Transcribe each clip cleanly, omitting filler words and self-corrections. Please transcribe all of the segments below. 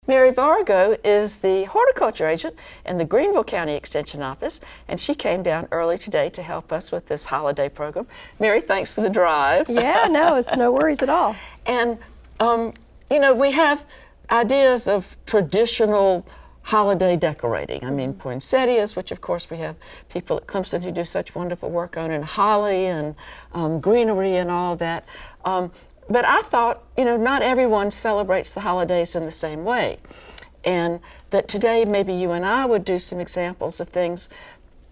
Mary Vargo is the horticulture agent in the Greenville County Extension Office, and she came down early today to help us with this holiday program. Mary, thanks for the drive. Yeah, no, it's no worries at all. And, you know, we have ideas of traditional holiday decorating. I mean, poinsettias, which of course we have people at Clemson who do such wonderful work on, and holly and greenery and all that. But I thought, you know, not everyone celebrates the holidays in the same way. And that today maybe you and I would do some examples of things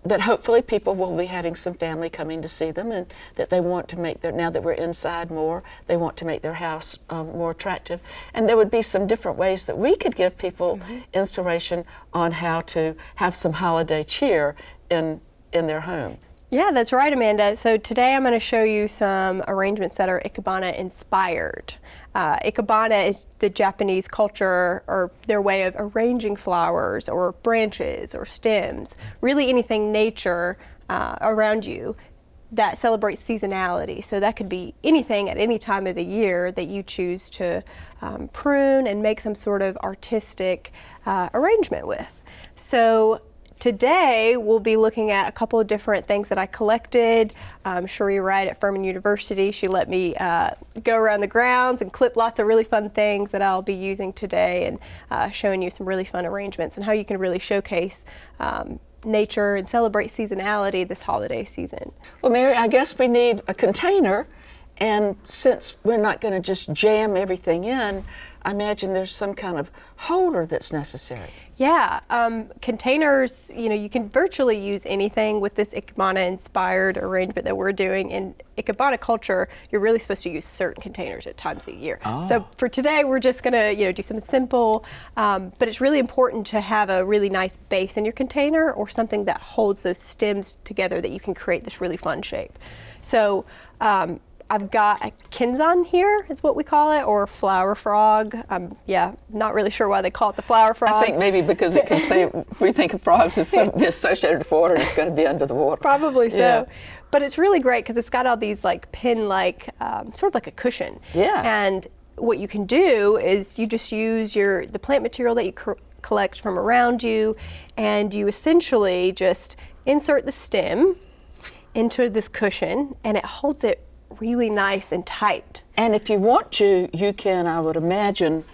that hopefully people will be having some family coming to see them, and that they want to make their, now that we're inside more, they want to make their house more attractive. And there would be some different ways that we could give people inspiration on how to have some holiday cheer in their home. Yeah, that's right, Amanda. So today I'm going to show you some arrangements that are Ikebana-inspired. Ikebana is the Japanese culture, or their way of arranging flowers or branches or stems, really anything nature around you that celebrates seasonality. So that could be anything at any time of the year that you choose to prune and make some sort of artistic arrangement with. So today, we'll be looking at a couple of different things that I collected. Cherie Wright at Furman University, she let me go around the grounds and clip lots of really fun things that I'll be using today, and showing you some really fun arrangements and how you can really showcase nature and celebrate seasonality this holiday season. Well, Mary, I guess we need a container, and since we're not going to just jam everything in, I imagine there's some kind of holder that's necessary. Yeah, containers, you know, you can virtually use anything with this Ikebana-inspired arrangement that we're doing. In Ikebana culture, you're really supposed to use certain containers at times of the year. Oh. So for today, we're just gonna, you know, do something simple, but it's really important to have a really nice base in your container, or something that holds those stems together that you can create this really fun shape. So I've got a kinzan here, is what we call it, or flower frog. Yeah, not really sure why they call it the flower frog. I think maybe because it can stay, we think of frogs as so associated with water, and it's going to be under the water. Probably so. Yeah. But it's really great because it's got all these like pin-like, sort of like a cushion. Yes. And what you can do is you just use the plant material that you collect from around you, and you essentially just insert the stem into this cushion, and it holds it really nice and tight. And if you want to, you can, I would imagine,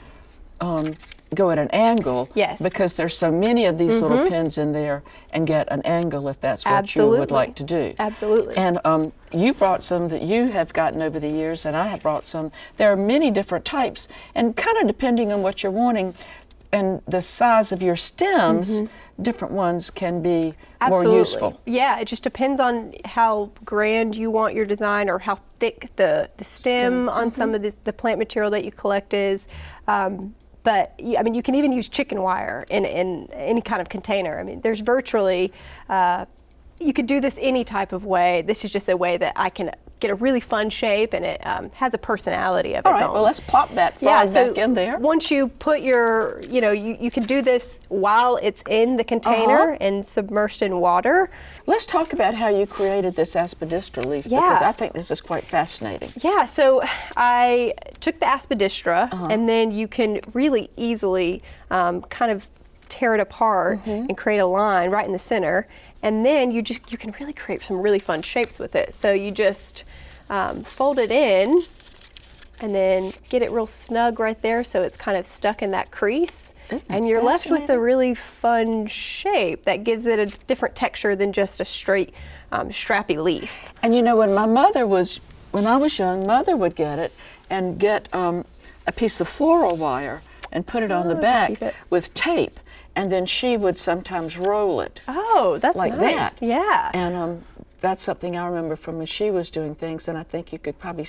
go at an angle. Yes. Because there's so many of these little pins in there, and get an angle if that's what Absolutely. you would like to do. Absolutely. And you brought some that you have gotten over the years, and I have brought some. There are many different types, and kind of depending on what you're wanting and the size of your stems, different ones can be more useful. Yeah, it just depends on how grand you want your design, or how thick the stem on some of the plant material that you collect is. But I mean, you can even use chicken wire in any kind of container. I mean, there's virtually, you could do this any type of way. This is just a way that I can get a really fun shape, and it has a personality of its own. All right, well, let's plop that frog back in there. Once you put your, you know, you can do this while it's in the container and submerged in water. Let's talk about how you created this aspidistra leaf, because I think this is quite fascinating. Yeah, so I took the aspidistra, and then you can really easily kind of tear it apart and create a line right in the center. And then you can really create some really fun shapes with it. So you just fold it in, and then get it real snug right there, so it's kind of stuck in that crease. And you're left with a really fun shape that gives it a different texture than just a straight strappy leaf. And you know, when I was young, Mother would get it and get a piece of floral wire and put it on the back with tape. And then she would sometimes roll it. Oh, that's like nice. that. Yeah. And that's something I remember from when she was doing things, and I think you could probably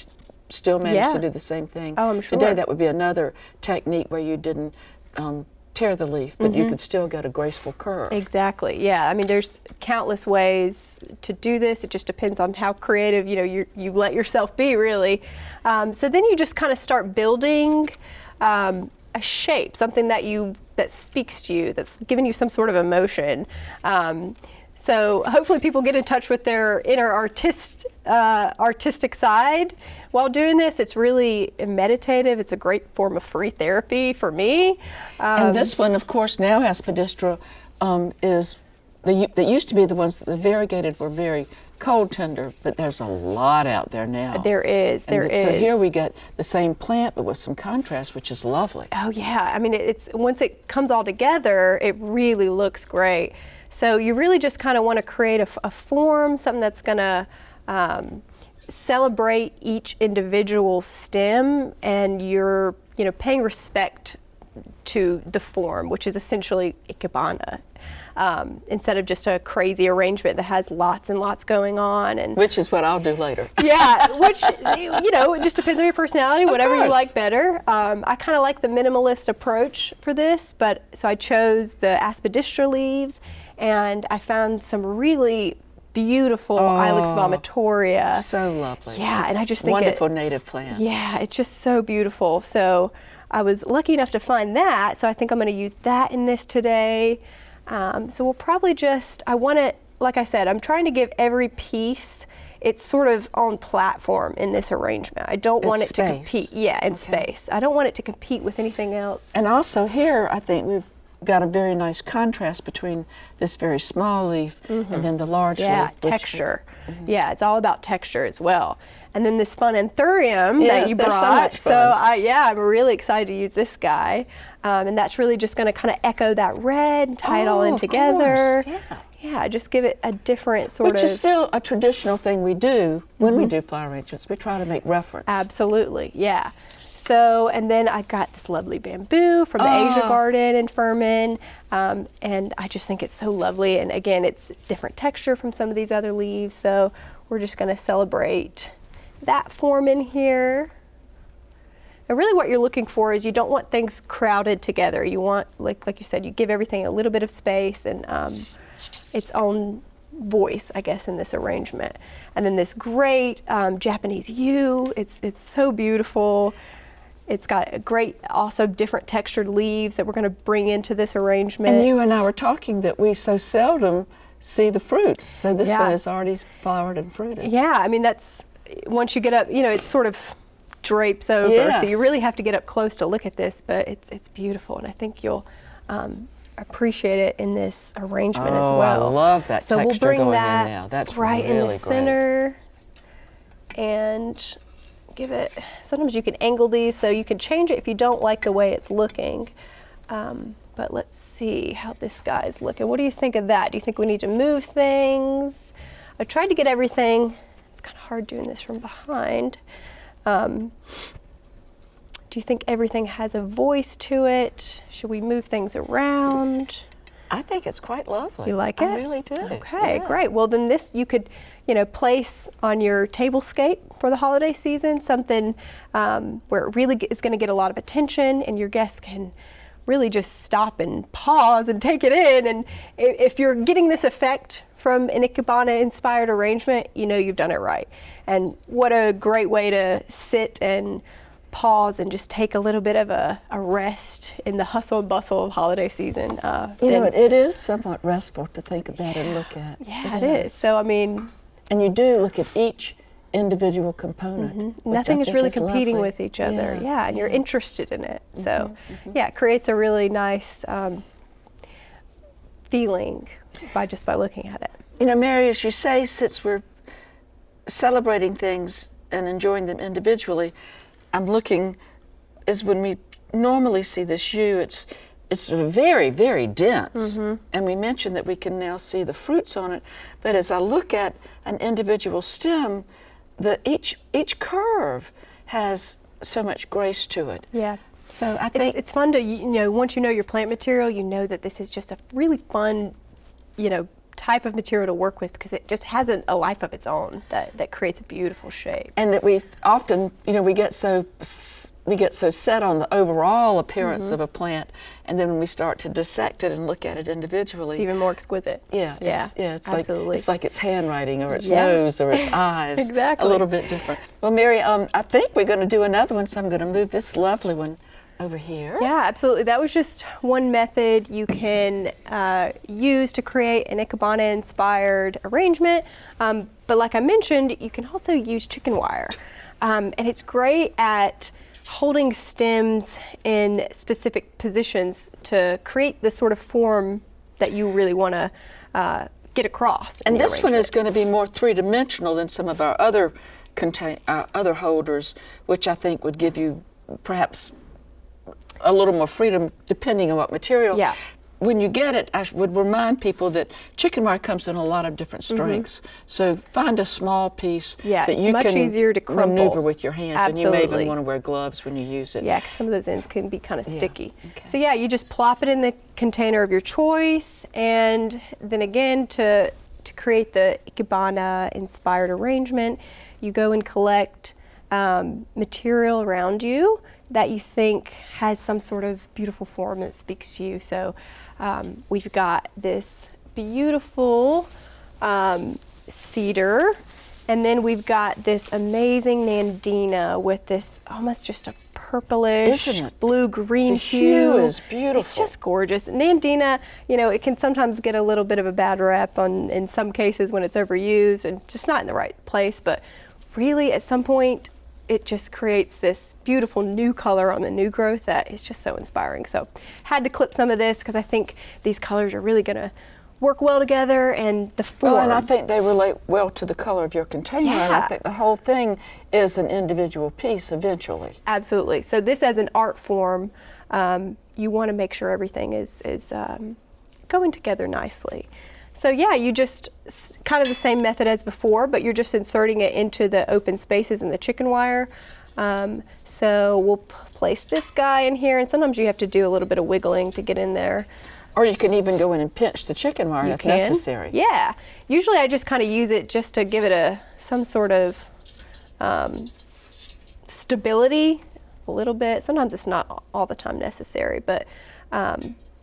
still manage to do the same thing. Oh, I'm sure. Today that would be another technique where you didn't tear the leaf, but you could still get a graceful curve. Exactly, yeah. I mean, there's countless ways to do this. It just depends on how creative, you know, you let yourself be, really. So then you just kind of start building a shape, something that speaks to you, that's giving you some sort of emotion. So hopefully people get in touch with their inner artistic side while doing this. It's really meditative. It's a great form of free therapy for me. And this one, of course, now Aspidistra is, that used to be the ones that the variegated were very cold tender, but there's a lot out there now. There is. So here we get the same plant, but with some contrast, which is lovely. Oh yeah, I mean, it's once it comes all together, it really looks great. So you really just kind of want to create a form, something that's going to celebrate each individual stem, and you're paying respect to the form, which is essentially Ikebana. Instead of just a crazy arrangement that has lots and lots going on. And which is what I'll do later. Yeah, which, it just depends on your personality, whatever you like better. I kind of like the minimalist approach for this, so I chose the Aspidistra leaves, and I found some really beautiful Ilex vomitoria. So lovely. Yeah, and I just think wonderful native plant. Yeah, it's just so beautiful. So I was lucky enough to find that, so I think I'm going to use that in this today. So we'll probably I want it, like I said, I'm trying to give every piece its sort of own platform in this arrangement. I don't want it to compete. Yeah, in space. I don't want it to compete with anything else. And also here, I think we've got a very nice contrast between this very small leaf and then the large leaf. Yeah, texture. Yeah, it's all about texture as well. And then this Funanthurium that you brought. So much fun. I'm really excited to use this guy. And that's really just going to kind of echo that red and tie it all in together. Yeah, just give it a different sort of... Which is still a traditional thing we do when we do flower arrangements. We try to make reference. Absolutely, yeah. So, and then I got this lovely bamboo from the Asia Garden in Furman, and I just think it's so lovely. And again, it's different texture from some of these other leaves, so we're just going to celebrate that form in here. And really what you're looking for is you don't want things crowded together. You want, like you said, you give everything a little bit of space and its own voice, I guess, in this arrangement. And then this great Japanese yew, it's so beautiful. It's got a great, also different textured leaves that we're going to bring into this arrangement. And you and I were talking that we so seldom see the fruits. So this one is already flowered and fruited. Yeah, I mean, that's, once you get up, it sort of drapes over. Yes. So you really have to get up close to look at this, but it's beautiful. And I think you'll appreciate it in this arrangement as well. I love that so texture we'll bring going that in now. That's right really in the center and give it, sometimes you can angle these so you can change it if you don't like the way it's looking. But let's see how this guy's looking. What do you think of that? Do you think we need to move things? I tried to get everything, it's kind of hard doing this from behind. Do you think everything has a voice to it? Should we move things around? I think it's quite lovely. You like it? I really do. Okay, great. Well, then this you could, place on your tablescape for the holiday season, something where it really is going to get a lot of attention and your guests can really just stop and pause and take it in. And if you're getting this effect from an Ikebana-inspired arrangement, you've done it right. And what a great way to sit and pause and just take a little bit of a rest in the hustle and bustle of holiday season. It is somewhat restful to think about and look at. Yeah, it is. So, I mean... And you do look at each individual component. Nothing is really competing with each other. Yeah, and you're interested in it. So, yeah, it creates a really nice feeling by looking at it. Mary, as you say, since we're celebrating things and enjoying them individually, I'm looking, is when we normally see this yew, it's very, very dense. And we mentioned that we can now see the fruits on it. But as I look at an individual stem, each curve has so much grace to it. Yeah. So I think it's fun to, once you know your plant material, you know that this is just a really fun, type of material to work with because it just has a life of its own that creates a beautiful shape. And that we often, we get so set on the overall appearance of a plant, and then when we start to dissect it and look at it individually, it's even more exquisite. It's absolutely. like its handwriting or its nose or its eyes. Exactly. A little bit different. Well, Mary, I think we're going to do another one, so I'm going to move this lovely one over here. Yeah, absolutely. That was just one method you can use to create an Ikebana-inspired arrangement. But like I mentioned, you can also use chicken wire. And it's great at holding stems in specific positions to create the sort of form that you really want to get across. And this one is going to be more three-dimensional than some of our other other holders, which I think would give you perhaps a little more freedom depending on what material. Yeah. When you get it, I would remind people that chicken wire comes in a lot of different strengths. So find a small piece that you much can easier to crumple. maneuver with your hands. Absolutely. And you may even want to wear gloves when you use it. Yeah, because some of those ends can be kind of sticky. Okay. So yeah, you just plop it in the container of your choice, and then again, to create the Ikebana-inspired arrangement, you go and collect material around you that you think has some sort of beautiful form that speaks to you. So we've got this beautiful cedar, and then we've got this amazing Nandina with this almost just a purplish blue-green hue. The hue is beautiful. It's just gorgeous. Nandina, you know, it can sometimes get a little bit of a bad rep in some cases when it's overused and just not in the right place, but really at some point it just creates this beautiful new color on the new growth that is just so inspiring. So had to clip some of this because I think these colors are really going to work well together, and the form. Well, and I think they relate well to the color of your container, and I think the whole thing is an individual piece eventually. Absolutely. So this as an art form, you want to make sure everything is going together nicely. So yeah, you just kind of the same method as before, but you're just inserting it into the open spaces in the chicken wire. So we'll place this guy in here, and sometimes you have to do a little bit of wiggling to get in there. Or you can even go in and pinch the chicken wire if necessary. Yeah. Usually I just kind of use it just to give it some sort of stability a little bit. Sometimes it's not all the time necessary, but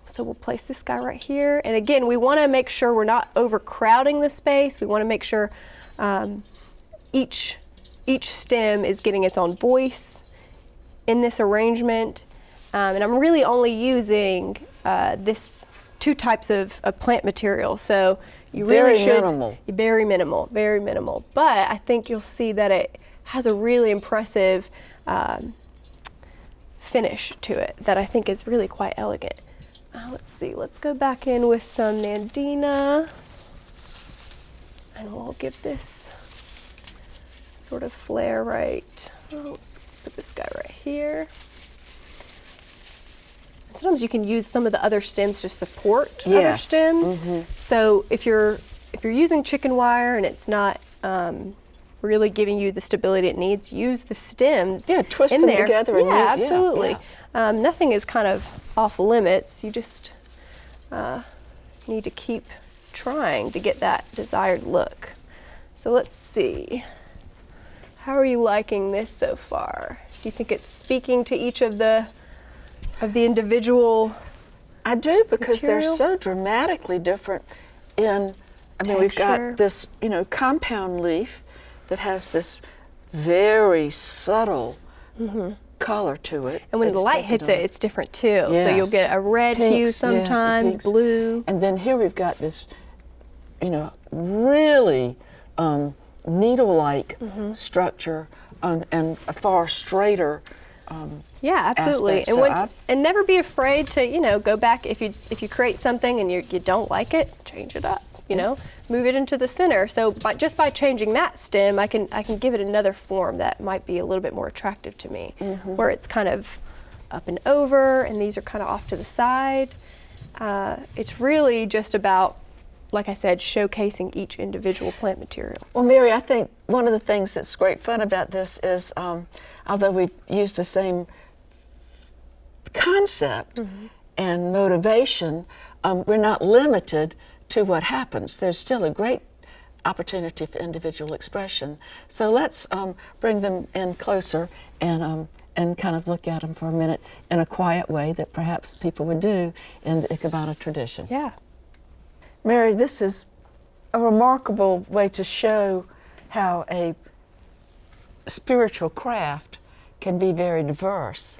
so we'll place this guy right here. And again, we want to make sure we're not overcrowding the space. We want to make sure each stem is getting its own voice in this arrangement. And I'm really only using this two types of plant material. So you really should very minimal. But I think you'll see that it has a really impressive finish to it that I think is really quite elegant. Let's see, let's go back in with some Nandina, and we'll give this sort of flare right. Let's put this guy right here. Sometimes you can use some of the other stems to support other stems. So if you're using chicken wire and it's not really giving you the stability it needs, use the stems. Yeah, twist in them there. together. Yeah, absolutely. Nothing is kind of off limits. You just need to keep trying to get that desired look. So let's see. How are you liking this so far? Do you think it's speaking to each of the individual? I do, because material? they're so dramatically different in, I mean, we've got this, you know, compound leaf that has this very subtle color to it. And when the light hits it, it's different too. So you'll get a red hue sometimes, blue. And then here we've got this, you know, really needle-like structure and a far straighter yeah, absolutely. aspect. And never be afraid to, you know, go back if you create something and you don't like it, change it up. You know, move it into the center. So just by changing that stem, I can give it another form that might be a little bit more attractive to me, where it's kind of up and over, and these are kind of off to the side. It's really just about, like I said, showcasing each individual plant material. Well, Mary, I think one of the things that's great fun about this is, although we've used the same concept and motivation, we're not limited to what happens. There's still a great opportunity for individual expression. So let's bring them in closer and kind of look at them for a minute in a quiet way that perhaps people would do in the Ikebana tradition. Yeah. Mary, this is a remarkable way to show how a spiritual craft can be very diverse.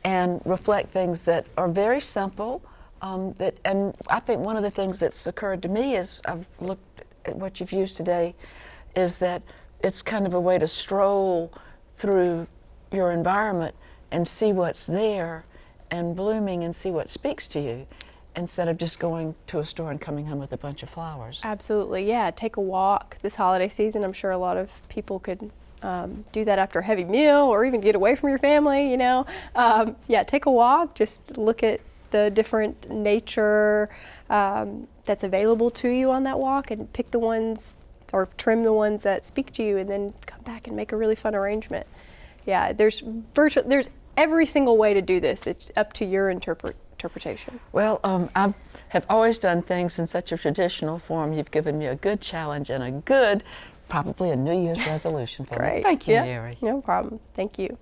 and reflect things that are very simple. And I think one of the things that's occurred to me as I've looked at what you've used today is that it's kind of a way to stroll through your environment and see what's there and blooming and see what speaks to you, instead of just going to a store and coming home with a bunch of flowers. Absolutely, yeah. Take a walk this holiday season. I'm sure a lot of people could do that after a heavy meal or even get away from your family, you know. Yeah, take a walk, just look at the different nature that's available to you on that walk and pick the ones or trim the ones that speak to you, and then come back and make a really fun arrangement. Yeah, there's every single way to do this. It's up to your interpretation. Well, I have always done things in such a traditional form. You've given me a good challenge and probably a New Year's resolution for me. Great. Thank you, yeah, Mary. No problem. Thank you.